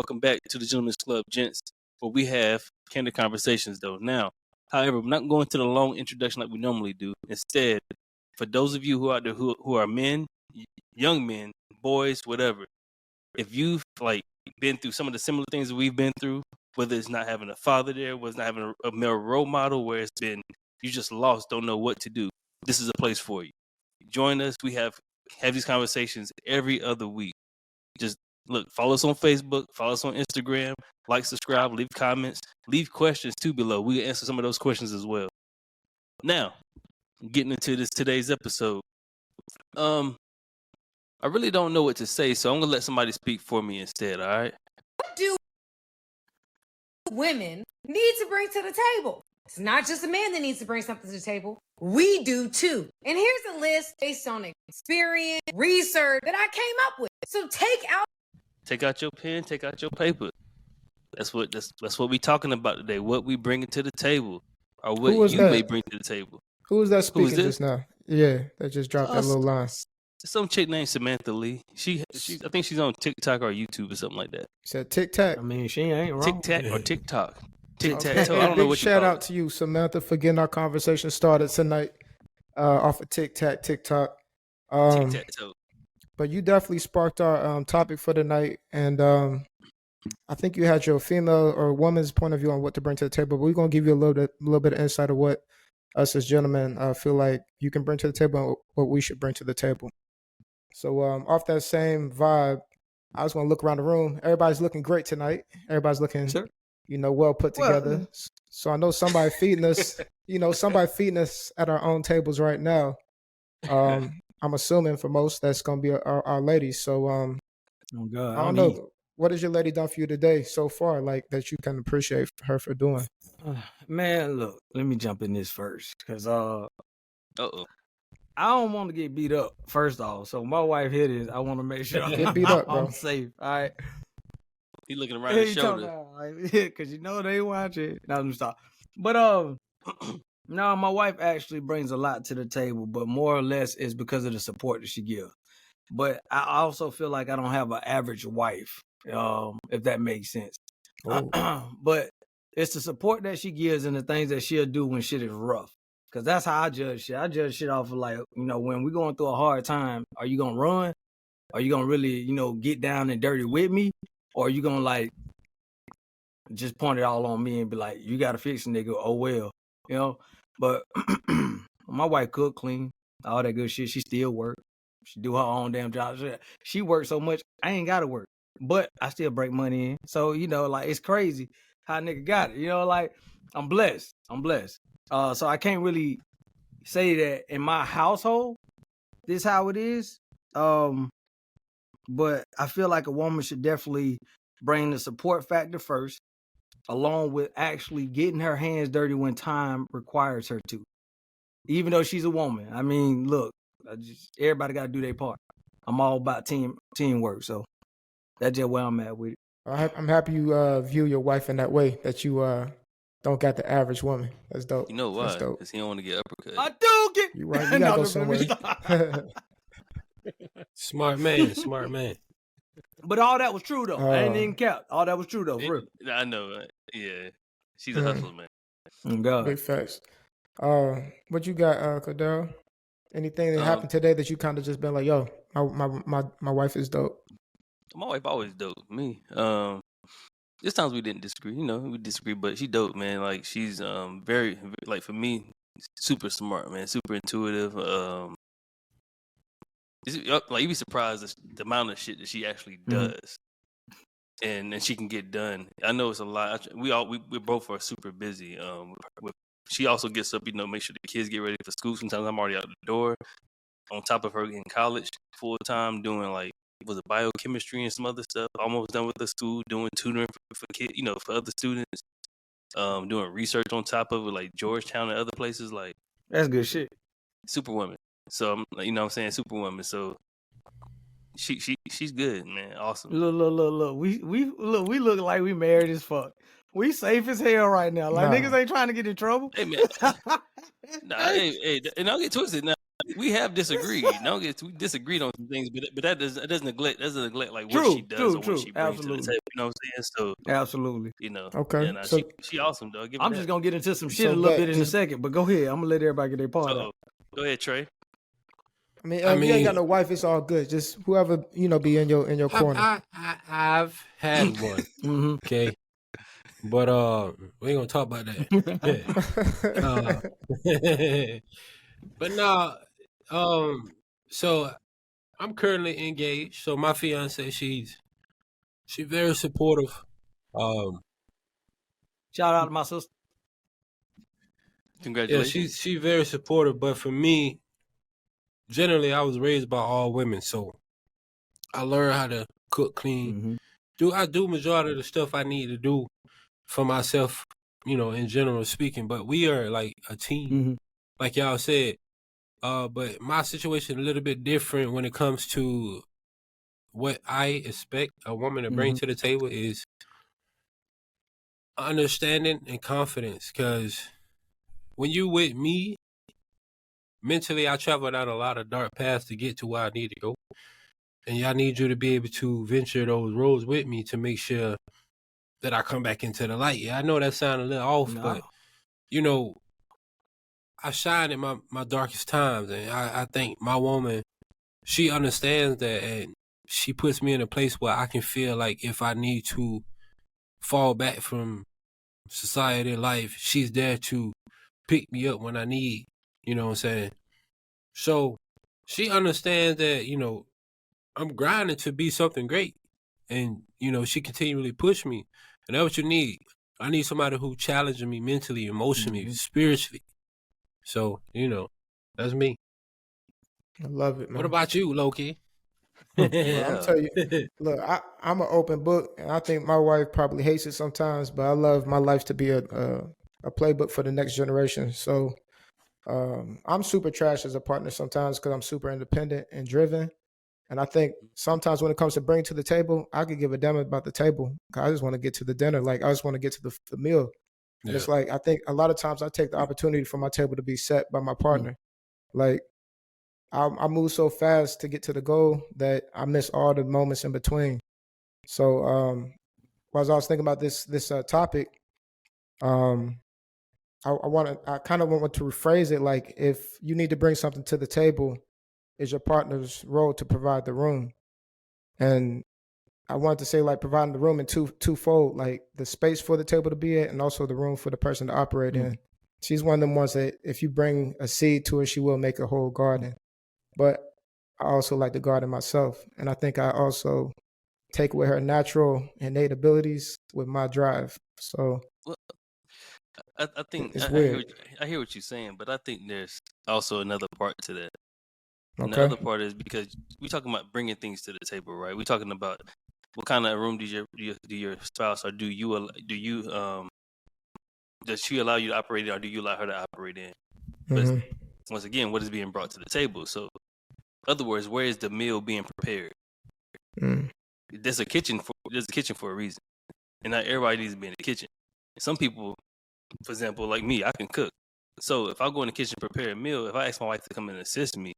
Welcome back to the Gentlemen's Club, gents, where we have candid conversations, though. Now, however, we're not going to the long introduction like we normally do. Instead, for those of you who are out there who are men, young men, boys, whatever, if you've been through some of the similar things that we've been through, whether it's not having a father there, whether it's not having a male role model, where it's been you just lost, don't know what to do, this is a place for you. Join us. We have these conversations every other week. Just look, follow us on Facebook, follow us on Instagram, like, subscribe, leave comments, leave questions too below. We can answer some of those questions as well. Now, getting into today's episode. I really don't know what to say, so I'm gonna let somebody speak for me instead, all right? What do women need to bring to the table? It's not just a man that needs to bring something to the table. We do too. And here's a list based on experience, research that I came up with. So take out your pen, take out your paper. That's what we talking about today. What we bringing to the table, or what you may bring to the table. Who was that speaking just now? Yeah, that just dropped that little line. Some chick named Samantha Lee. I think she's on TikTok or YouTube or something like that. Said TikTok. I mean, she ain't wrong. TikTok or TikTok. TikTok. Okay. I don't know what you shout out to you, Samantha, for getting our conversation started tonight off of TikTok. Tic-tac-toe. But you definitely sparked our topic for the night, and I think you had your female or woman's point of view on what to bring to the table. But we're gonna give you a little bit of insight of what us as gentlemen feel like you can bring to the table and what we should bring to the table. So off that same vibe, I just want to look around the room. Everybody's looking great tonight. Everybody's looking, well put together. So I know somebody feeding us. Somebody feeding us at our own tables right now. I'm assuming for most that's gonna be our ladies. So oh God, I don't know. What has your lady done for you today so far, like that you can appreciate her for doing? Man, look, let me jump in this first, because I don't want to get beat up, first off. So my wife hit it. I want to make sure get beat up, bro. I'm safe. All right. He looking around his shoulder. Because they watching. No, let me stop. But no, my wife actually brings a lot to the table, but more or less it's because of the support that she gives. But I also feel like I don't have an average wife, if that makes sense. But it's the support that she gives and the things that she'll do when shit is rough. Because that's how I judge shit. I judge shit off of when we're going through a hard time, are you going to run? Are you going to really, get down and dirty with me? Or are you going to just point it all on me and be like, you got to fix it, nigga. Oh, well, But my wife cook, clean, all that good shit. She still work. She do her own damn job. She works so much, I ain't got to work. But I still break money in. So, it's crazy how a nigga got it. I'm blessed. So I can't really say that in my household, this is how it is. But I feel like a woman should definitely bring the support factor first, along with actually getting her hands dirty when time requires her to. Even though she's a woman. I mean, look, everybody got to do their part. I'm all about teamwork, so that's just where I'm at with it. I'm happy you view your wife in that way, that you don't got the average woman. That's dope. You know why? Because he don't want to get uppercut. I do get. You right. You gotta go somewhere. Smart man. But all that was true though. I ain't even count. All that was true though. For real. I know. Yeah, she's a hustler, man. Oh, God. Big facts. What you got, Cordero? Anything that happened today that you kind of just been like, yo, my wife is dope. My wife always dope. Me. There's times we didn't disagree. We disagree, but she dope, man. She's very, for me, super smart, man. Super intuitive. You'd be surprised the amount of shit that she actually does, and she can get done. I know it's a lot. We both are super busy. She also gets up, make sure the kids get ready for school. Sometimes I'm already out the door. On top of her in college full time, doing biochemistry and some other stuff. Almost done with the school, doing tutoring for kids, for other students. Doing research on top of it, Georgetown and other places. That's good shit. Superwoman. So I'm what I'm saying, Superwoman. So she's good, man. Awesome. Look. We look like we married as fuck. We safe as hell right now. Niggas ain't trying to get in trouble. Hey man. Hey, and I'll get twisted now. we have disagreed. We disagreed on some things, but that doesn't neglect like what she True, does true, or what true. she brings to the Absolutely. table. You know what I'm saying? So Absolutely. Okay. and So she awesome, dog. Give her I'm that. just gonna get into some shit So a little bet bit in a just second, but go ahead. I'm gonna let everybody get their part out. Go ahead, Trey. I mean, I if you ain't got mean, no wife, it's all good. Just whoever be in your corner. I've had one, Mm-hmm. okay, but we ain't gonna talk about that. But nah, so I'm currently engaged. So my fiance, she's very supportive. Um, Shout out to my sister. yeah, Congratulations. she's very supportive. But for me, generally, I was raised by all women, so I learned how to cook, clean. Mm-hmm. I do majority of the stuff I need to do for myself, in general speaking. But we are like a team, Mm-hmm. like y'all said. But my situation a little bit different when it comes to what I expect a woman to bring Mm-hmm. to the table is understanding and confidence. Because when you with me, mentally, I travel down a lot of dark paths to get to where I need to go. And I need you to be able to venture those roads with me to make sure that I come back into the light. Yeah, I know that sounds a little off, No. but I shine in my darkest times, and I think my woman, she understands that, and she puts me in a place where I can feel like if I need to fall back from society life, she's there to pick me up when I need, you know what I'm saying? So she understands that, I'm grinding to be something great. And, she continually pushed me. And that's what you need. I need somebody who challenges me mentally, emotionally, Mm-hmm. spiritually. So, that's me. I love it, man. What about you, Loki? Well, I'm Yeah. tell you, look, I'm an open book, and I think my wife probably hates it sometimes, but I love my life to be a playbook for the next generation. So I'm super trash as a partner sometimes because I'm super independent and driven. And I think sometimes when it comes to bringing to the table, I could give a damn about the table. 'Cause I just want to get to the dinner. Like I just want to get to the meal. And Yeah. it's like I think a lot of times I take the opportunity for my table to be set by my partner. Like I move so fast to get to the goal that I miss all the moments in between. So as I was thinking about this topic, um, I kind of want to rephrase it like if you need to bring something to the table, is your partner's role to provide the room. And I wanted to say like providing the room in twofold, like the space for the table to be at and also the room for the person to operate in. She's one of them ones that if you bring a seed to her, she will make a whole garden. But I also like to garden myself. And I think I also take away her natural innate abilities with my drive. So Well, I think it's I weird. hear what you're saying, but I think there's also another part to that. And the Okay. other part is because we're talking about bringing things to the table, right? We're talking about what kind of room do your spouse, or does she allow you to operate in, or do you allow her to operate in? But hmm once again, what is being brought to the table? So, in other words, where is the meal being prepared? Mm. There's a kitchen for a reason, and not everybody needs to be in the kitchen. Some people, for example, like me, I can cook. So if I go in the kitchen and prepare a meal, if I ask my wife to come in and assist me,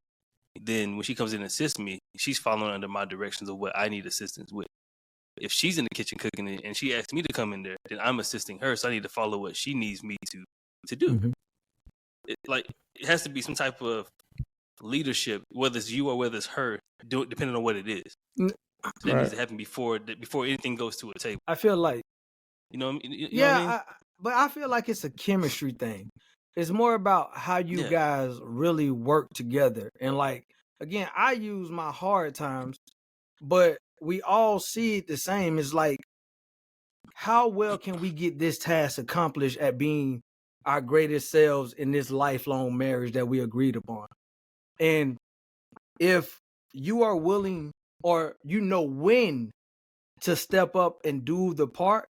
then when she comes in and assists me, she's following under my directions of what I need assistance with. If she's in the kitchen cooking it and she asks me to come in there, then I'm assisting her, so I need to follow what she needs me to do. Mm-hmm. It has to be some type of leadership, whether it's you or whether it's her, depending on what it is. That needs to happen before anything goes to a table. I feel like, you know what I mean? but I feel like it's a chemistry thing. It's more about how you guys really work together. And like, again, I use my hard times, but we all see it the same. It's like, how well can we get this task accomplished at being our greatest selves in this lifelong marriage that we agreed upon? And if you are willing or when to step up and do the part,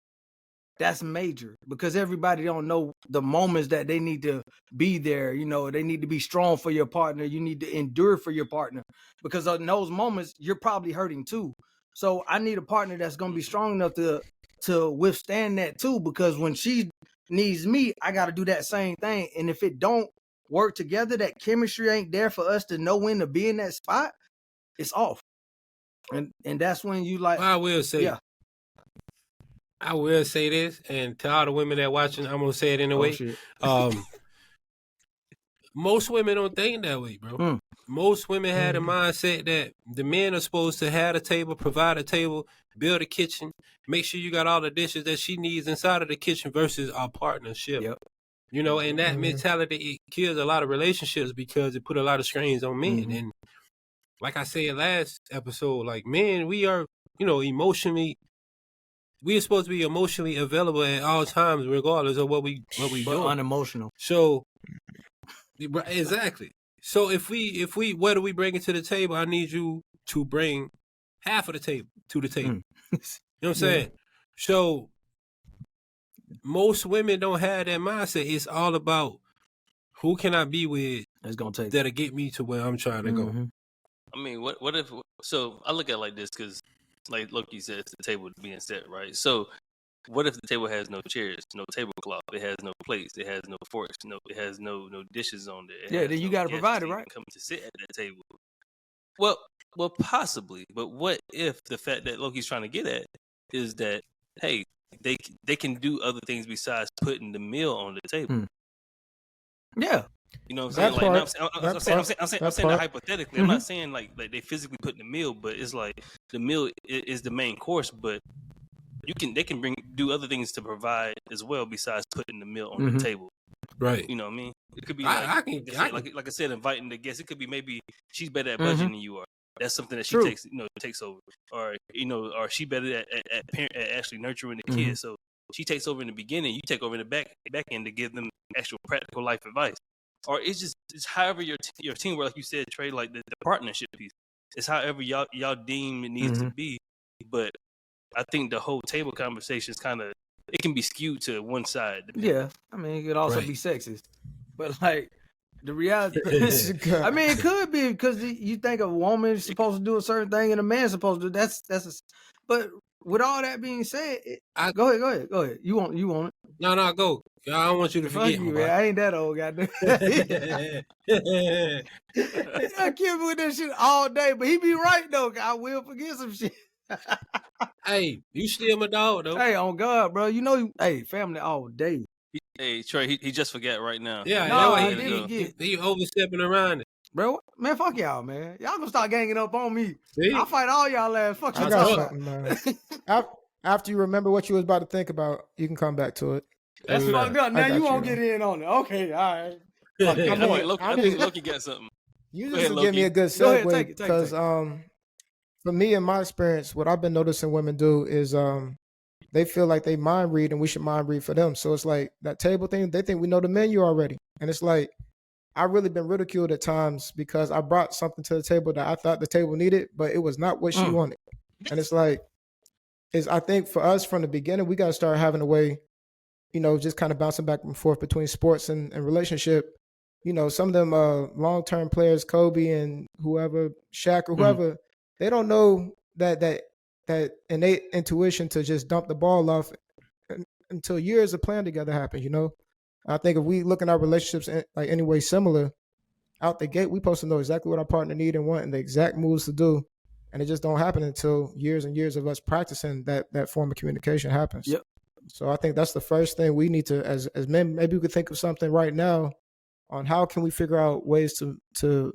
that's major, because everybody don't know the moments that they need to be there. They need to be strong for your partner. You need to endure for your partner, because in those moments you're probably hurting too. So I need a partner that's going to be strong enough to withstand that too, because when she needs me, I got to do that same thing. And if it don't work together, that chemistry ain't there for us to know when to be in that spot, it's off. And that's when you like. I will say, yeah. I will say this, and to all the women that watching, I'm gonna say it anyway. Most women don't think that way, bro. Most women had a mindset that the men are supposed to have a table, provide a table, build a kitchen, make sure you got all the dishes that she needs inside of the kitchen versus our partnership. Yep. You know, and that mentality, it kills a lot of relationships because it put a lot of strains on men. And like I said last episode, like men, we are, you know, emotionally, we are supposed to be emotionally available at all times, regardless of what we do. Unemotional. So, exactly. So if we, what do we bring to the table? I need you to bring half of the table to the table. You know what I'm saying? So most women don't have that mindset. It's all about who can I be with that's gonna take that'll get me to where I'm trying to go. I mean, what if? So I look at it like this because, like Loki said, it's the table being set, right? So what if the table has no chairs, no tablecloth, it has no plates, it has no forks, it has no dishes on there? Then you got to provide it, right? Come to sit at that table. Well, possibly, but what if the fact that Loki's trying to get at is that, hey, they can do other things besides putting the meal on the table. Yeah. You know what I'm saying? I'm saying that hypothetically. I'm not saying like they physically put the meal, but it's like the meal is the main course, but they can do other things to provide as well besides putting the meal on the table. Right. You know what I mean? It could be like I said, inviting the guests. It could be maybe she's better at budgeting than you are. That's something that she takes over, or or she better at actually nurturing the kids. So she takes over in the beginning. You take over in the back end to give them actual practical life advice. Or it's however your teamwork, like you said, Trey, like the partnership piece. It's however y'all deem it needs to be. But I think the whole table conversation is kind of, it can be skewed to one side. Yeah, I mean, it could also be sexist. But like the reality, I mean, it could be because you think a woman is supposed to do a certain thing and a man's supposed to do but with all that being said, go ahead. You want it? No, go. I don't want you to forget me. I ain't that old, goddamn. I keep with that shit all day, but he be right though. I will forget some shit. Hey, you still my dog though. Hey, on God, bro. You know, family all day. Hey, Trey, he just forgot right now. Yeah, he overstepping around it. Bro, man, fuck y'all, man. Y'all gonna start ganging up on me. See? I'll fight all y'all ass. Fuck y'all. I got something, man. After you remember what you was about to think about, you can come back to it. That's fucked up. Now you won't get in on it. Okay, all right. I think Loki got something. You just give me a good segue because for me, in my experience, what I've been noticing women do is they feel like they mind read and we should mind read for them. So it's like that table thing. They think we know the menu already, and it's like I've really been ridiculed at times because I brought something to the table that I thought the table needed, but it was not what she wanted. And it's like, I think for us from the beginning, we got to start having a way, just kind of bouncing back and forth between sports and relationship. Some of them long-term players, Kobe and whoever, Shaq or whoever, they don't know that innate intuition to just dump the ball off until years of playing together happen, I think if we look in our relationships like any way similar, out the gate, we supposed to know exactly what our partner need and want and the exact moves to do. And it just don't happen until years and years of us practicing that form of communication happens. Yep. So I think that's the first thing we need to, as men, maybe we could think of something right now on how can we figure out ways to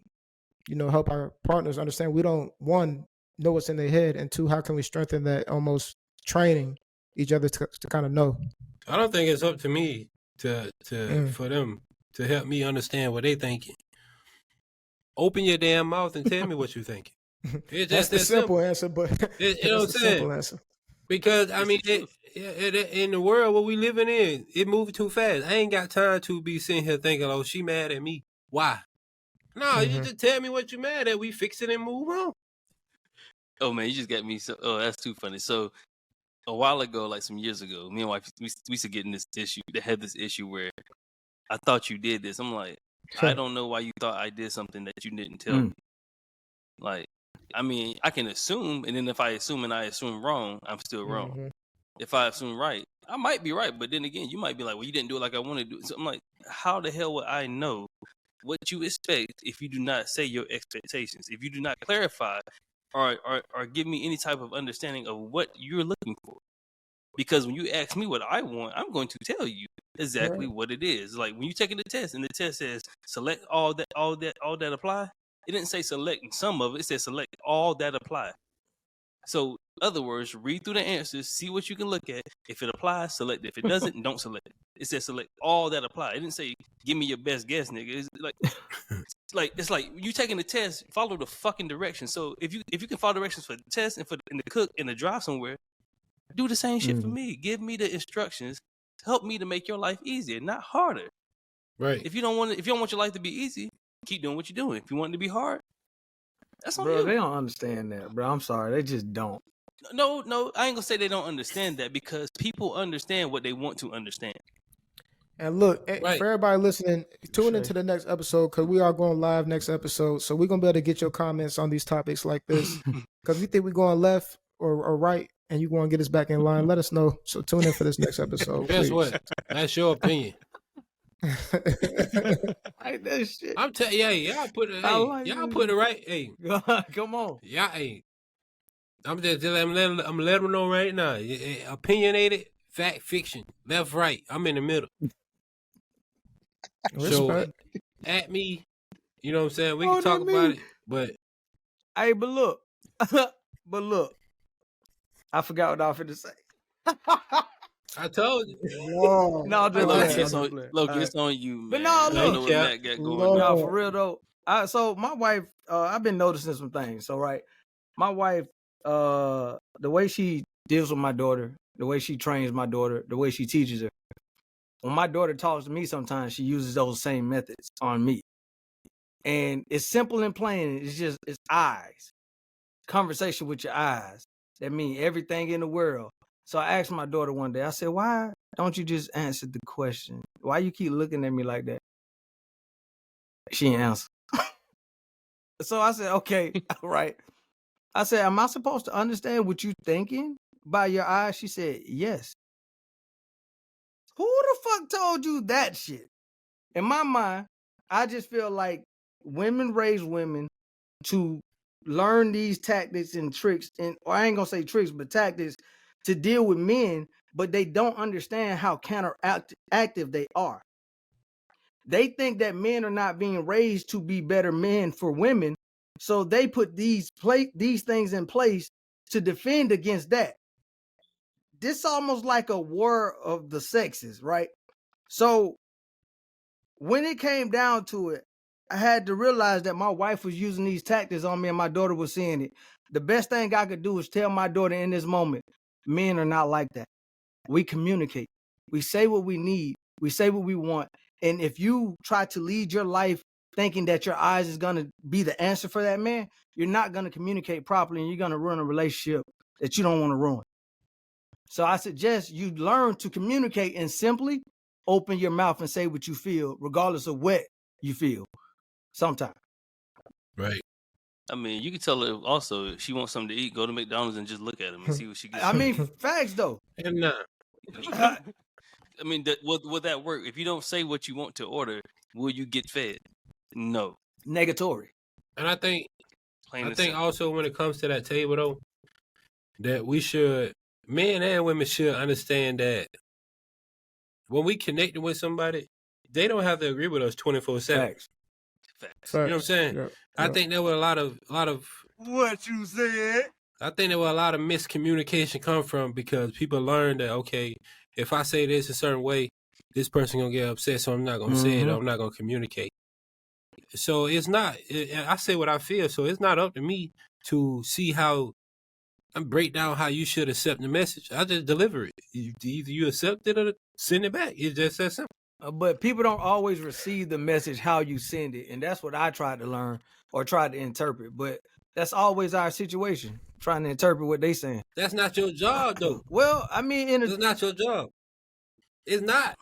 help our partners understand we don't, one, know what's in their head, and two, how can we strengthen that almost training each other to kind of know. I don't think it's up to me for them to help me understand what they thinking. Open your damn mouth and tell me what you're thinking. It's that's the simple answer, but you know what I'm saying? Simple answer. Because I mean, in the world what we living in, it moving too fast. I ain't got time to be sitting here thinking, "Oh, she mad at me. Why?" No, you just tell me what you mad at. We fix it and move on. Oh man, you just got me. So, that's too funny. So a while ago, like some years ago, me and wife we used to get in this issue. They had this issue where I thought you did this. I'm like, I don't know why you thought I did something that you didn't tell me. Like, I mean, I can assume, and then if I assume and I assume wrong, I'm still wrong. If I assume right, I might be right, but then again, you might be like, well, you didn't do it like I wanted to do. So I'm like, how the hell would I know what you expect if you do not say your expectations, if you do not clarify or give me any type of understanding of what you're looking for. Because when you ask me what I want, I'm going to tell you exactly what it is. Like when you're taking the test and the test says select all that apply, it didn't say select some of it, it said select all that apply. So in other words, read through the answers, see what you can look at. If it applies, select it. If it doesn't, don't select it. It says select all that apply. It didn't say give me your best guess, nigga. It's like you taking the test, follow the fucking directions. So if you can follow directions for the test and and the cook and the drive somewhere, do the same shit for me. Give me the instructions to help me to make your life easier, not harder. Right. If you don't want your life to be easy, keep doing what you're doing. If you want it to be hard, that's on Bro, you. they don't understand that, bro. I'm sorry. They just don't. No, I ain't gonna say they don't understand that because people understand what they want to understand. And look, Right. for everybody listening, tune into the next episode because we are going live next episode. So we're going to be able to get your comments on these topics like this. Because we think we're going left or right and you want to get us back in line, let us know. So tune in for this next episode. Guess please. what? That's your opinion. Like that shit. I'm telling you, y'all put it. Y'all put it right. Hey, come on. y'all. Hey, I'm let them know right now. Opinionated, fact, fiction, left, right. I'm in the middle. So at me, you know what I'm saying? We can talk about it, but hey, but look, I forgot what I was finna say. I told you. Whoa. No, Loki, it's on you, man. But no, I don't know look. what Matt got going No, on. for real though. So my wife, I've been noticing some things. So right, my wife, the way she deals with my daughter, the way she trains my daughter, the way she teaches her. When my daughter talks to me, sometimes she uses those same methods on me. And it's simple and plain. It's eyes. Conversation with your eyes. That means everything in the world. So I asked my daughter one day, I said, why don't you just answer the question? Why you keep looking at me like that? She didn't answer. So I said, okay, all right. I said, am I supposed to understand what you're thinking by your eyes? She said, yes. Who the fuck told you that shit? In my mind, I just feel like women raise women to learn these tactics and tricks, or I ain't gonna say tricks, but tactics to deal with men, but they don't understand how counteractive they are. They think that men are not being raised to be better men for women, so they put these things in place to defend against that. This almost like a war of the sexes, right? So when it came down to it, I had to realize that my wife was using these tactics on me and my daughter was seeing it. The best thing I could do is tell my daughter in this moment, men are not like that. We communicate. We say what we need. We say what we want. And if you try to lead your life thinking that your eyes is going to be the answer for that man, you're not going to communicate properly and you're going to ruin a relationship that you don't want to ruin. So I suggest you learn to communicate and simply open your mouth and say what you feel, regardless of what you feel. Sometimes. Right. I mean, you can tell her also if she wants something to eat, go to McDonald's and just look at them and see what she gets. I mean, facts though. And I mean, will that work? If you don't say what you want to order, will you get fed? No. Negatory. And I think Simple. also when it comes to that table though, that we should, men and women should understand that when we connecting with somebody, they don't have to agree with us 24/7. Facts. You know what I'm saying? Yep. I think there were a lot of What you said? I think there were a lot of miscommunication come from because people learned that, okay, if I say this a certain way, this person gonna get upset, so I'm not gonna say it, or I'm not gonna communicate. So it's not, I say what I feel, so it's not up to me to see how, and break down how you should accept the message. I just deliver it. Either you accept it or send it back. It's just that simple. But people don't always receive the message how you send it. And that's what I tried to learn or tried to interpret. But that's always our situation, trying to interpret what they saying. That's not your job, though. Well, I mean, it's not your job. It's not.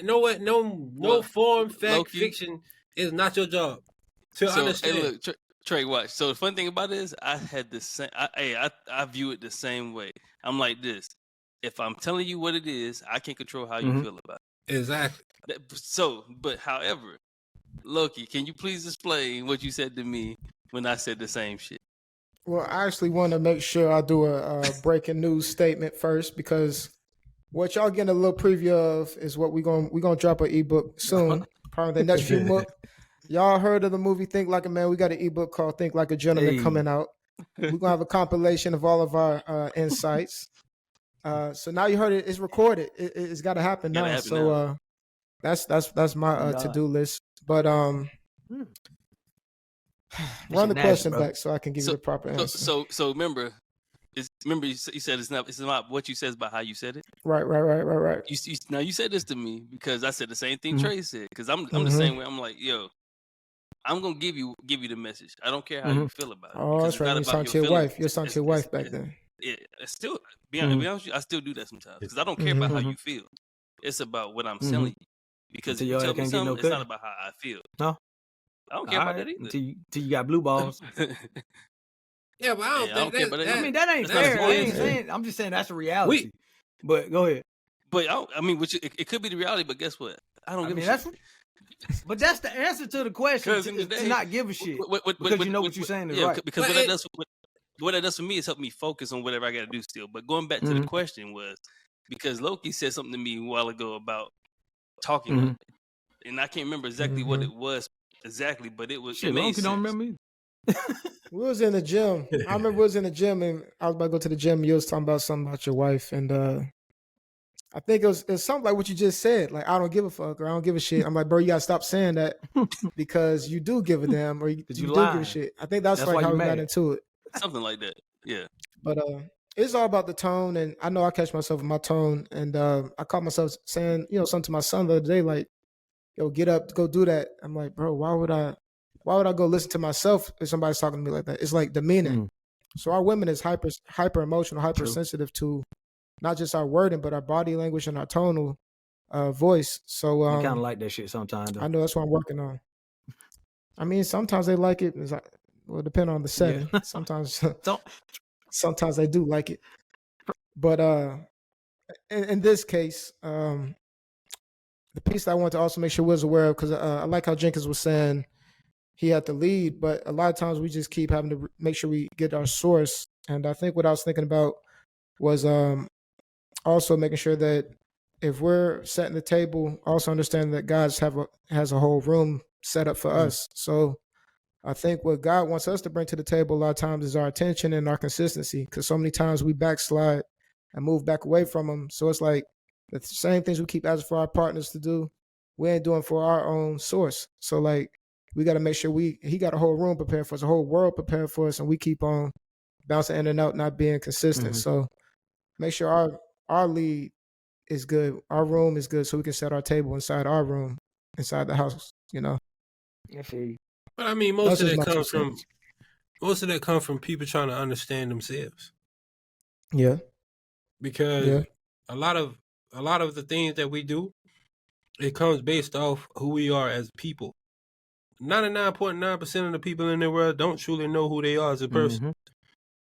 No form, fact, Loki, fiction is not your job to understand. Hey, look, Trey, watch. So the fun thing about it is I had the same. I view it the same way. I'm like this. If I'm telling you what it is, I can't control how you feel about it. Exactly. So, but however, Loki, can you please explain what you said to me when I said the same shit? Well, I actually want to make sure I do a breaking news statement first because what y'all getting a little preview of is what we're gonna drop an ebook soon, probably the next few months. Y'all heard of the movie Think Like a Man? We got an ebook called Think Like a Gentleman Hey. coming out. We're gonna have a compilation of all of our insights. So now you heard it. It's recorded. It's got to happen Gotta now. happen So that's my God. to-do list. But run the nasty, question bro. back so I can give you the proper answer. So remember, you said it's not what you said, it's about how you said it. Right. Now you said this to me because I said the same thing Mhm. Trey said. Because I'm the same way. I'm like, yo, I'm gonna give you the message. I don't care how you feel about it. Oh, because that's it's right. not You're about talking to your feelings. wife. You're talking to your wife back then. Yeah, it's still be honest with you, I still do that sometimes because I don't care about how you feel. It's about what I'm telling you. Because Until if you your tell ass me can't get no something, it's not cookie. about how I feel. No. I don't care about Alright, that either. Until you got blue balls. Yeah, but I don't think care about that I either. mean, that ain't But that's fair. I what ain't it is. saying. I'm just saying that's a reality. But go ahead. But I mean, it could be the reality. But guess what? I don't give a that's shit. But that's the answer to the question. Because in the To day, not give a shit. Because you know what you're saying is right. Because But what that does for me is help me focus on whatever I got to do still. But going back to the question was because Loki said something to me a while ago about talking, like that. And I can't remember exactly what it was exactly, but it was. Shit, it made Loki sense. don't remember either. We was in the gym. I remember we was in the gym and I was about to go to the gym. You was talking about something about your wife. And I think it was something like what you just said. Like, I don't give a fuck or I don't give a shit. I'm like, bro, you got to stop saying that because you do give a damn or you do lying. give a shit. I think that's like why how you we got mad. into it. Something like that. Yeah. But it's all about the tone. And I know I catch myself in my tone. And I caught myself saying, something to my son the other day, like, yo, get up, go do that. I'm like, bro, why would I go listen to myself if somebody's talking to me like that? It's like demeaning. So our women is hyper emotional, hypersensitive to not just our wording, but our body language and our tonal voice. So I kind of like that shit sometimes, though. I know that's what I'm working on. I mean, sometimes they like it. It's like, well, depending on the setting. Yeah. Sometimes they do like it. But in this case, the piece that I want to also make sure we was aware of, because I like how Jenkins was saying he had to lead, but a lot of times we just keep having to make sure we get our source. And I think what I was thinking about was also making sure that if we're setting the table, also understanding that God has a whole room set up for us. So I think what God wants us to bring to the table a lot of times is our attention and our consistency, because so many times we backslide and move back away from Him. So it's like the same things we keep asking for our partners to do, we ain't doing for our own source. So like we got to make sure He got a whole room prepared for us, a whole world prepared for us, and we keep on bouncing in and out, not being consistent. So make sure our lead is good, our room is good, so we can set our table inside our room, inside the house. I feel you. I mean, most of that comes from people trying to understand themselves. Yeah. Because a lot of the things that we do, it comes based off who we are as people. 99.9% of the people in the world don't truly know who they are as a person.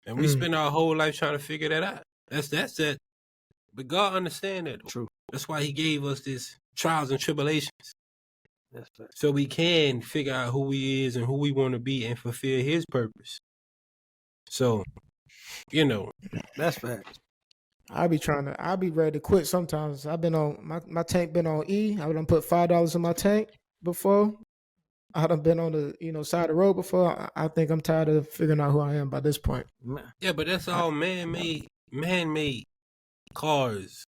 And we spend our whole life trying to figure that out. That's that. But God understands that. True. That's why He gave us this trials and tribulations. That's fact. So we can figure out who we is and who we want to be and fulfill His purpose. So, That's fact. I'll be ready to quit sometimes. I've been on my tank been on E. I done put $5 in my tank before. I done been on the side of the road before. I think I'm tired of figuring out who I am by this point. Yeah, but that's all man-made cars.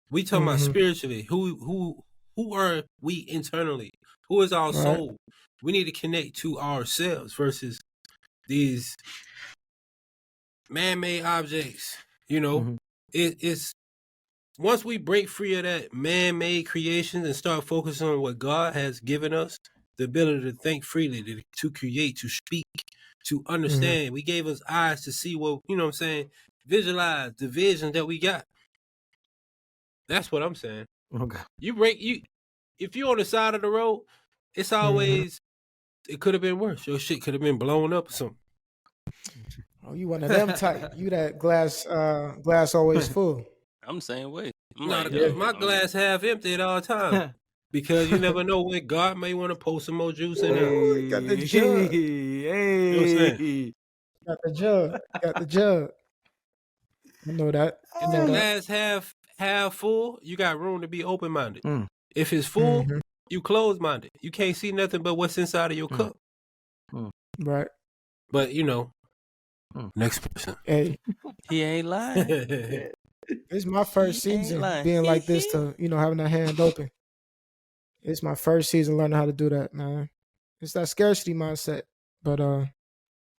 We talking about spiritually. Who are we internally? Who is our soul? We need to connect to ourselves versus these man-made objects. It's once we break free of that man-made creations and start focusing on what God has given us, the ability to think freely, to create, to speak, to understand. We gave us eyes to see what, visualize the vision that we got. That's what I'm saying. Okay. If you're on the side of the road, it's always, it could have been worse. Your shit could have been blown up or something. Oh, you one of them type. You that glass always full. I'm the same way. My glass half empty at all times. because you never know when God may want to pour some more juice in there. Ooh, he got the jug. You know what I'm saying? Hey. Got the jug. Got the jug. I know that. I If know the that. glass half full, you got room to be open minded. Mm. If it's full, Mhm. you close minded. You can't see nothing but what's inside of your cup. Right. But you know, next person. Hey, He ain't lying. it's my first He ain't season lying. being like this to, having that hand open. It's my first season learning how to do that, man. It's that scarcity mindset. But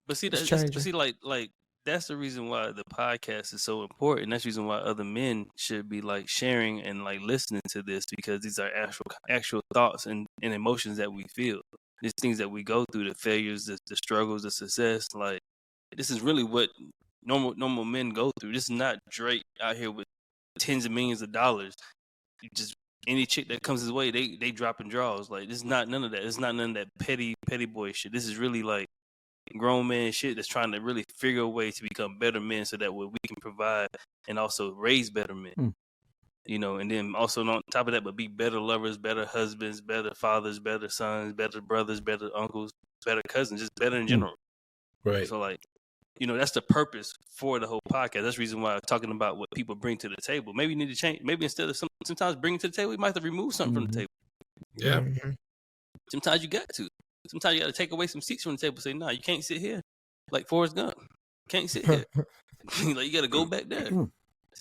But see, it's that's, changing. like that's the reason why the podcast is so important. That's the reason why other men should be like sharing and like listening to this, because these are actual thoughts and emotions that we feel. These things that we go through, the failures, the struggles, the success. Like, this is really what normal men go through. This is not Drake out here with tens of millions of dollars. Just any chick that comes his way, they dropping draws. Like, this is not none of that. It's not none of that petty boy shit. This is really like grown man shit that's trying to really figure a way to become better men, so that way we can provide and also raise better men. And then also on top of that, but be better lovers, better husbands, better fathers, better sons, better brothers, better uncles, better cousins, just better in general. Right. So like, that's the purpose for the whole podcast. That's the reason why I'm talking about what people bring to the table. Maybe you need to change. Maybe instead of sometimes bringing to the table, you might have to remove something from the table. Yeah. Mhm. Sometimes you got to. Sometimes you got to take away some seats from the table. Say, nah, you can't sit here. Like Forrest Gump, can't sit here. Like, you got to go back there.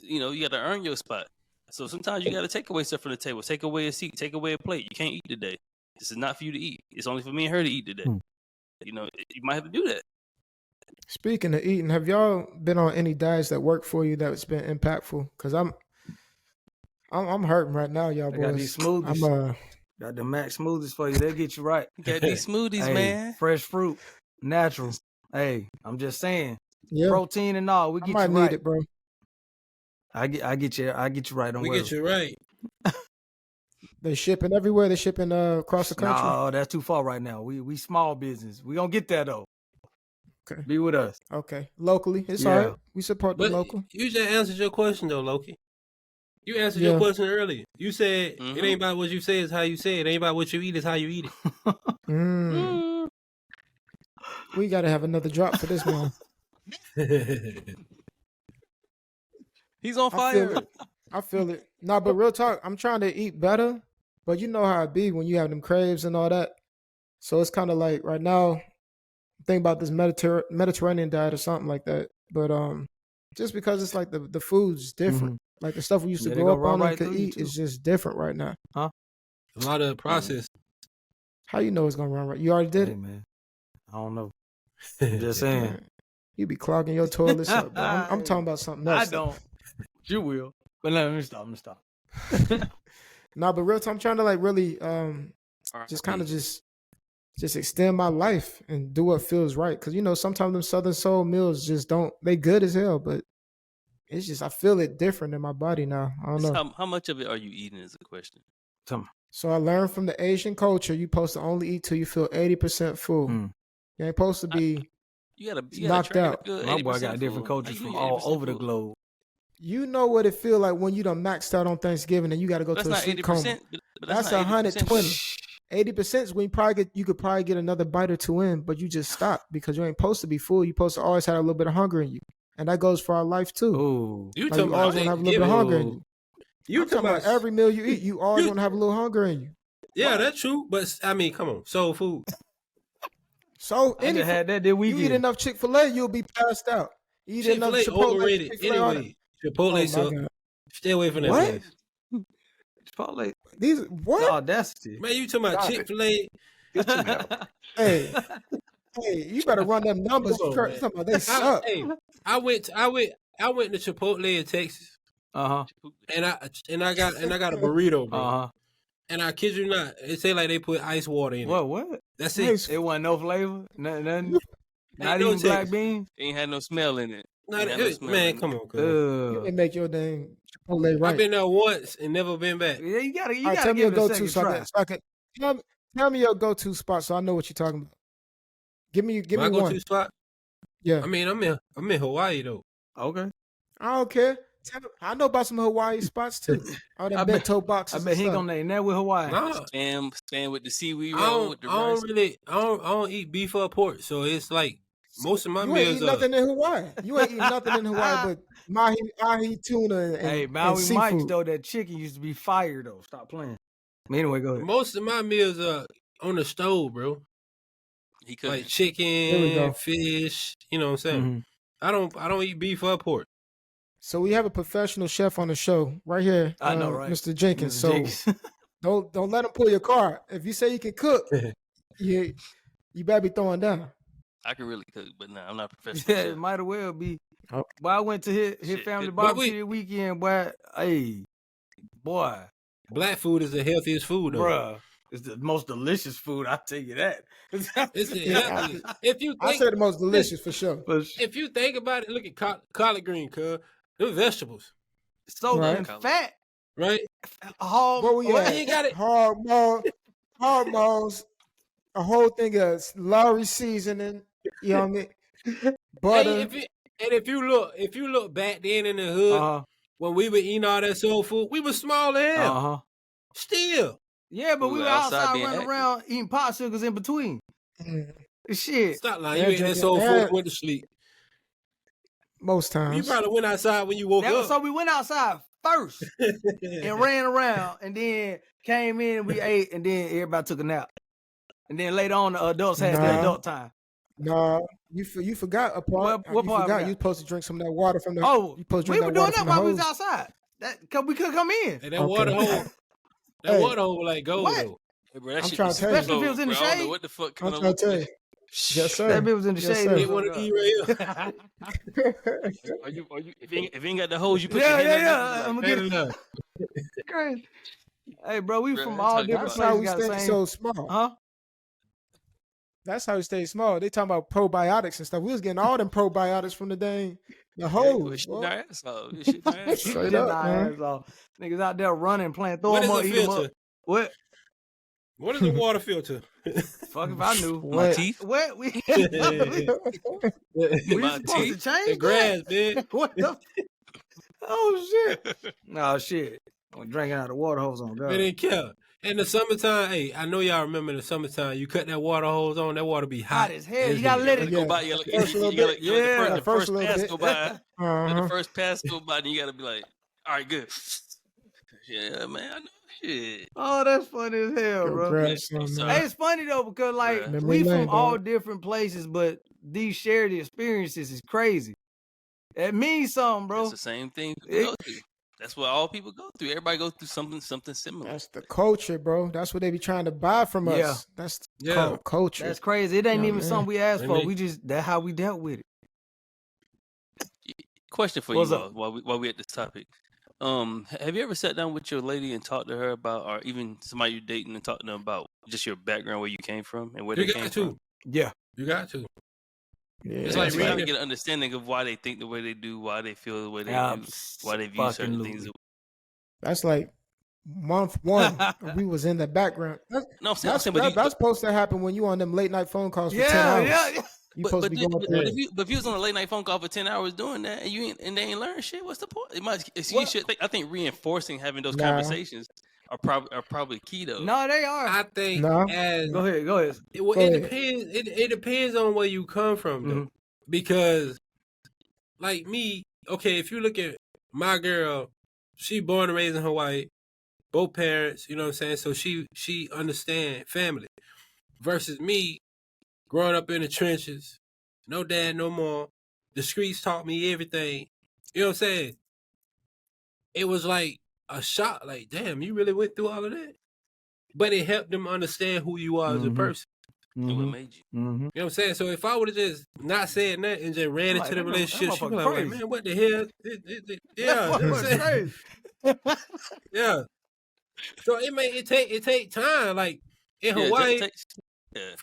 You got to earn your spot. So sometimes you got to take away stuff from the table. Take away a seat. Take away a plate. You can't eat today. This is not for you to eat. It's only for me and her to eat today. You might have to do that. Speaking of eating, have y'all been on any diets that work for you that's been impactful? Because I'm hurting right now, y'all I got boys. these smoothies. I'm Got the Max smoothies for you. They'll get you right. Got these smoothies, Hey, man. fresh fruit, natural. Hey, I'm just saying, yeah. protein and all. We I get might you need right. it, bro. I get you right. Don't We worry. get you right. They shipping everywhere. They shipping across the country. No, that's too far right now. We small business. We gonna get there though. Okay. Be with us. Okay. Locally, it's Yeah. all right. We support the But local. you just answered your question though, Loki. You answered Yeah. your question earlier. You said it ain't about what you say, it's how you say it. It ain't about what you eat, it's how you eat Mm. We got to have another drop for this one. it. He's on I fire. feel it. I feel it. Nah, but real talk, I'm trying to eat better, but you know how it be when you have them craves and all that. So it's kind of like right now, think about this Mediterranean diet or something like that. But just because it's like the food's different. Like the stuff we used to Yeah, they grow gonna up run on right and could through you, eat too. is just different right now. A lot of the process. How you know it's gonna run right? You already did Hey it. man, I don't know. I'm just saying. Man, you be clogging your toilets up, bro. I'm talking about something else. I don't. You will. But let me stop. Nah, but real time, I'm trying to like really just kind of just extend my life and do what feels right. Cause sometimes them Southern soul meals just don't, they good as hell, but it's just, I feel it different in my body now. I don't know. How much of it are you eating is the question. So I learned from the Asian culture, you supposed to only eat till you feel 80% full. You ain't supposed to be You gotta knocked train out. to feel My boy 80% got different full. cultures How you from gonna be all 80% over the full? globe. You know what it feel like when you done maxed out on Thanksgiving and you got to go That's to a not sleep 80%. coma. But That's not 80%. 120. 80% is when you could probably get another bite or two in, but you just stop because you ain't supposed to be full. You supposed to always have a little bit of hunger in you. And that goes for our life too. Ooh. You Like talking you always about want to have a little bit of hunger in you. You I'm talking about every meal you eat, you always want to have a little hunger in you. Yeah, that's true. But I mean, come on, soul food. So I just had that this you weekend. eat enough Chick-fil-A, you'll be passed out. You eat enough Chick-fil-A Chipotle, overrated Chick-fil-A, all that. anyway. Chipotle, Oh, so my God. stay away from that What? place. Chipotle. These The what? audacity. Man, you talking about Stop it. Chick-fil-A? Hey, you better run them numbers. Come on, Kurt. man. Talking about they suck. I went to Chipotle in Texas, and I got a burrito, bro. And I kid you not, it say like they put ice water in it. What? That's Nice. it. It wasn't no flavor. Nothing. Not no even black taste. beans. Ain't had no smell in it. Not, Ain't had no smell man, in come it. on, cuz. You didn't make your dang Chipotle right. I've been there once and never been back. Yeah, you gotta All right, tell me your give it a go-to second so I try. can tell me your go-to spot so I know what you're talking about. Give me My one. go-to spot. Yeah. I mean, I'm in Hawaii though. Okay. I don't care. I know about some Hawaii spots too. All them I bet- bento I boxes. bet he and ain't gonna name that with Hawaii. Nah, Spam with the seaweed I roll with don't, the I rice. don't really, I don't eat beef or pork, so it's like most of my You ain't meals eating are. nothing in Hawaii. You ain't eating nothing in Hawaii but ahi tuna and, Hey, and Maui Mike's seafood. though, that chicken used to be fire though. Stop playing. Anyway, go ahead. Most of my meals are on the stove, bro. He could. Like There we chicken, go. fish. You know what I'm saying? Mhm. I don't eat beef or pork. So we have a professional chef on the show right here, I know, right? Mr. Jenkins. Mr. So Jenkins. don't let him pull your card. If you say you can cook, you better be throwing down. I can really cook, but nah, I'm not a professional. Yeah, chef. it might as well be. Oh. Boy, I went to his Shit, family but barbecue this weekend, boy. Hey, boy, Black food is the healthiest food, though. bruh, it's the most delicious food. I tell you that. It's the Yeah, healthiest. If you I think, said the most delicious for sure. if you think about it, look at collard green, cuz them vegetables, So Right. fat. right? Where we What? at? You got it. Hard a whole thing of Lowry seasoning. You know what I mean? Butter. Hey, if you look back then in the hood when we were eating all that soul food, we were small as hell. Still, Yeah, but We we were were outside outside being running active. around eating popsicles in between. Mm, Shit. stop lying. Yeah, You ate that drinking- soul food yeah. and went to sleep. most You times. probably went outside when you woke up. So we went outside first and ran around, and then came in, we ate, and then everybody took a nap. And then later on, the adults had their Nah. adult time. No, you forgot a part. What you part I forgot forgot? you supposed to drink some of that water from the. Oh, you supposed to we drink were that doing water that from the while we was hose. outside. Cause we couldn't come in. And that Okay. water hole, that Hey. water hole like gold What? though. Hey, bro, that I'm shit trying be to tell you. so Especially if it was in the bro, I don't know shade. what the fuck I'm kind trying of to tell you. Yes, sir. That bit was in the Yes, shade. sir. Get one of these right here. Are you if you ain't got the hose, you put Yeah, your hand in yeah. there, I'm like, gonna get Fair it. enough. Crazy. Hey, bro, we Bro, from that's all how you different That's about how places. we Got the stay same. so small. Huh? That's how we stay small. They talking about probiotics and stuff. We was getting all them probiotics from the yeah, hose. shit boy. our ass off. This shit our ass off. Straight Getting up, our man. ass off. Niggas out there running, playing, throw What them is up, a eat them up. filter? What? What is a water filter? Fuck if I knew. My What? teeth. What? We My supposed to teeth. change The grass, man. that? What the? Oh shit! No shit. I'm drinking out of the water hose on It God. ain't care. In the summertime, hey, I know y'all remember in the summertime, you cut that water hose on, that water be hot. Hot as hell. You gotta let it. Go Yeah. by. The first little You gotta, bit. you gotta, Yeah. the First first little pass bit. go by. Let the Uh-huh. first pass go by, then you gotta be like, all right, good. Yeah, man, I know shit. Oh, that's funny as hell, Go bro. grab I'm some, sorry. man. Hey, it's funny though because like Bruh. Memory we lane, from all dog. different places, but these shared experiences is crazy. It means something, bro. That's the same thing people go through. That's what all people go through. Everybody goes through something similar. That's the culture, bro. That's what they be trying to buy from Yeah. us. That's Yeah. called culture. That's crazy. It ain't Yeah, even man. something we asked for. Ain't it? We just that's how we dealt with it. Question for What's you up? all while we at this topic. Have you ever sat down with your lady and talked to her about, or even somebody you're dating and talked to them about just your background, where you came from and where You they came got from? to. Yeah. You got to. Yeah, It's So like you trying to reading. get an understanding of why they think the way they do, why they feel the way they do, why they view certain things. that's like month one. we was in the background. No, I'm saying, That's but, that's supposed to happen when you on them late night phone calls for 10 Yeah, hours. yeah. You supposed to be going through it. if you was on a late night phone call for 10 hours doing that and they ain't learn shit, what's the point? I think reinforcing having those Nah. conversations are probably key though. No, they are. I think No. as Go ahead. Go ahead. depends. It depends on where you come from, though. Mhm. Because, like me, okay, if you look at my girl, she born and raised in Hawaii, both parents. You know what I'm saying? So she understand family. Versus me, growing up in the trenches, no dad, no mom. The streets taught me everything. You know what I'm saying? It was like a shock. Like, damn, you really went through all of that. But it helped them understand who you are as a Mhm. person. And what made you? Mm-hmm. You know what I'm saying? So if I would have just not said that and just ran Like, into the that relationship, she'd be motherfucker like, crazy. man, what the hell? Yeah, you know what I'm saying? Yeah. So it take time. Like in Hawaii,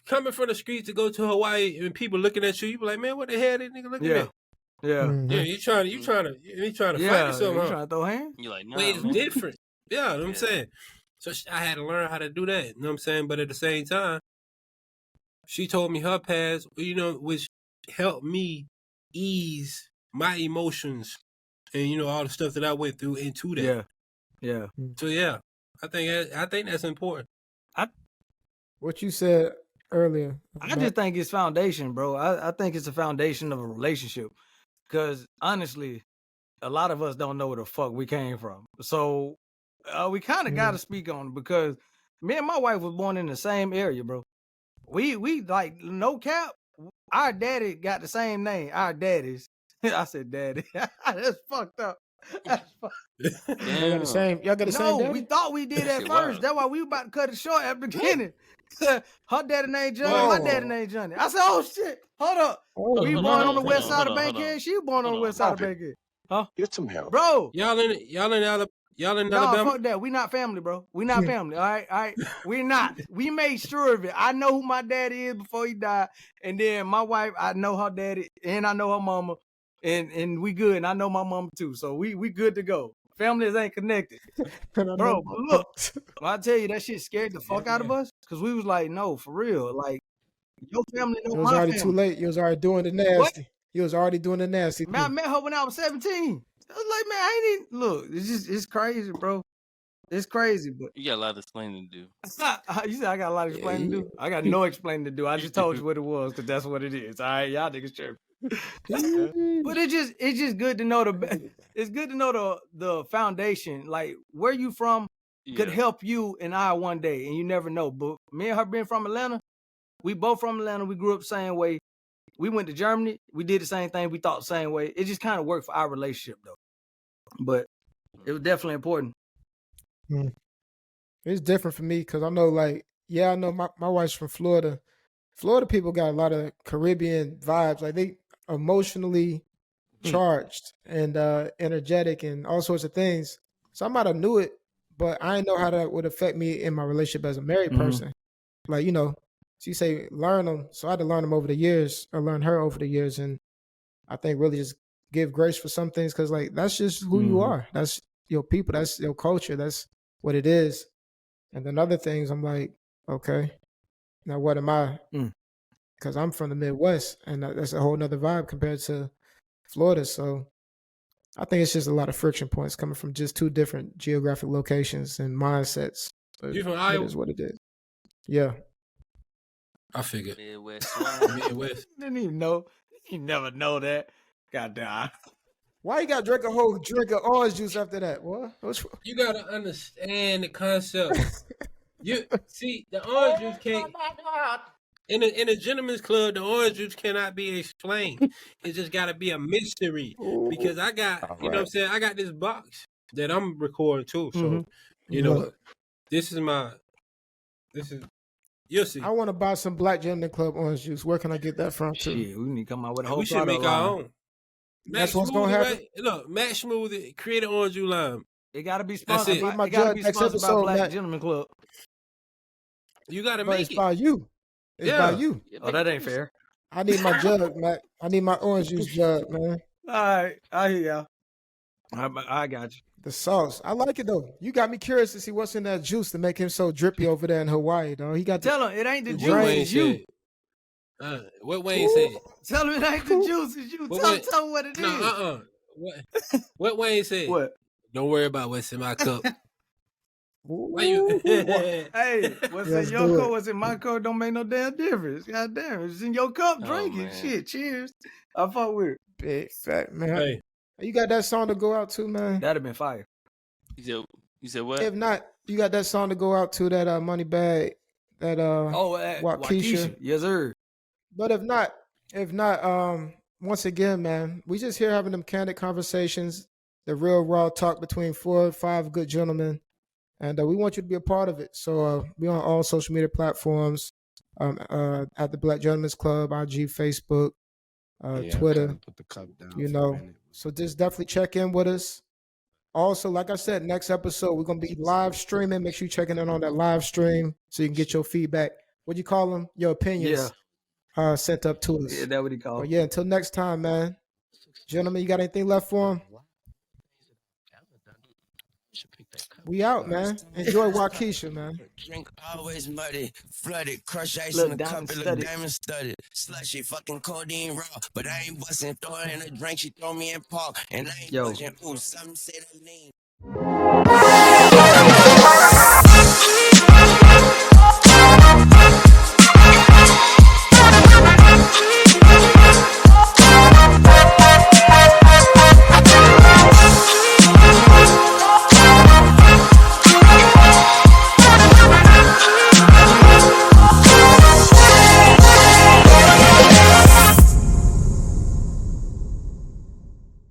coming from the streets to go to Hawaii and people looking at you, you be like, man, what the hell that nigga looking at? Yeah. Mhm. Yeah, you trying to fight or You something, huh? trying to throw hands? You're like, nah, But it's man. different. Yeah, you know what I'm Yeah. saying? So I had to learn how to do that. You know what I'm saying? But at the same time, she told me her past, you know, which helped me ease my emotions and all the stuff that I went through into that. Yeah. So yeah, I think that's important. What you said earlier. I just think it's foundation, bro. I think it's a foundation of a relationship. Because honestly, a lot of us don't know where the fuck we came from. So we kind of got to speak on it because me and my wife was born in the same area, bro. We like, no cap, our daddy got the same name. Our daddies. I said daddy. That's fucked up. That's fucked. Y'all got the same. Y'all got the same. No, we thought we did at Shit, first. wow. That's why we about to cut it short at the beginning. Her daddy named Johnny, my daddy named Johnny. I said, oh shit, hold up. We hold born on, on the hold west on, side of hold on, hold Bankhead. on. She was born on the west side of Stop it. Bankhead. Huh? Get some help. Bro. Y'all in No, Alabama? fuck that. We not family, bro. We not family. All right. We're not. We made sure of it. I know who my daddy is before he died. And then my wife, I know her daddy and I know her mama. And we good. And I know my mama too. So we good to go. Families ain't connected. Bro, but look, when I tell you that shit scared the fuck out of us. Cause we was like, no, for real. Like, your family It know was my already family. too late. You was already doing the nasty. What? You was already doing the nasty. Man, I thing. met her when I was 17. I was like, man, I ain't even look. It's crazy, bro. It's crazy, but You got a lot of explaining to do. you said I got a lot of explaining to do. I got no explaining to do. I just told you what it was because that's what it is. All right, y'all niggas tripping. But it's just good to know it's good to know the foundation, like where you from could Yeah. help you and I one day, and you never know. But me and her being from Atlanta, we both from Atlanta. We grew up the same way. We went to Germany. We did the same thing. We thought the same way. It just kind of worked for our relationship, though. But it was definitely important. It's different for me because I know, like, I know my wife's from Florida. Florida people got a lot of Caribbean vibes. Like, they emotionally charged and energetic and all sorts of things. So I might have knew it, but I didn't know how that would affect me in my relationship as a married person. Like, she say learn them. So I had to learn them over the years, or learn her over the years. And I think really just give grace for some things because, like, that's just who you are. That's your people. That's your culture. That's what it is. And then other things, I'm like, okay, now what am I? Because I'm from the Midwest, and that's a whole nother vibe compared to Florida. So I think it's just a lot of friction points coming from just two different geographic locations and mindsets. But You from it Iowa? is what it is. Yeah. I figured. Midwest. Midwest. Didn't even know. You never know that. Goddamn. Why you got to drink a whole drink of orange juice after that? What? You gotta understand the concept. You see, the orange juice can't. In a gentleman's club, the orange juice cannot be explained. It just gotta be a mystery. Because I got, you know what I'm saying? I got this box that I'm recording too. So, this is you'll see. I want to buy some Black Gentleman Club orange juice. Where can I get that from too? Shit, we need to come out with a whole We should make our own. That's what's gonna happen. Right? Look, Matt Smoothie, create an orange juice lime. It gotta be That's sponsored. it. By, My it gotta judge be next sponsored by episode, Black Matt. Gentleman Club. You gotta But make it's it. by you. It's by you. Oh, that ain't fair. I need my jug, Matt. I need my orange juice jug, man. All right, I hear y'all. I got you. The sauce. I like it though. You got me curious to see what's in that juice to make him so drippy over there in Hawaii, though. He got Tell him it ain't the What juice, Wayne it's you. said. What Wayne said? Tell him it ain't the juice, it's you. Tell him what it is. No, What Wayne said? What? Don't worry about what's in my cup. Why Ooh. you? Hey, what's Let's in your do cup, it. what's in my cup don't make no damn difference. God damn, it's in your cup Oh, drinking. man. Shit, cheers. I fuck with it. Big fat man. Hey, You got that song to go out to, man? That'd have been fire. You said what? If not, you got that song to go out to, that Money Bag, that Waukesha. Yes, sir. But if not, once again, man, we just here having them candid conversations, the real raw talk between 4 or 5 good gentlemen, and we want you to be a part of it. So we on all social media platforms, at the Black Gentlemen's Club, IG, Facebook, Twitter. Put the cup down. So just definitely check in with us. Also, like I said, next episode we're gonna be live streaming. Make sure you checking in on that live stream so you can get your feedback. What do you call them? Your opinions. Sent up to us. Yeah, that's what he called. But yeah, until next time, man. Gentlemen, you got anything left for him? We out, man. Enjoy Waukesha, man. Drink always muddy, flooded, crush ice Look, in a diamond cup, it look studded. diamond studded. Slushy, fucking codeine raw, but I ain't busting, throw it in a drink, she throw me in park, and I ain't Yo. budging. Ooh, some say the name.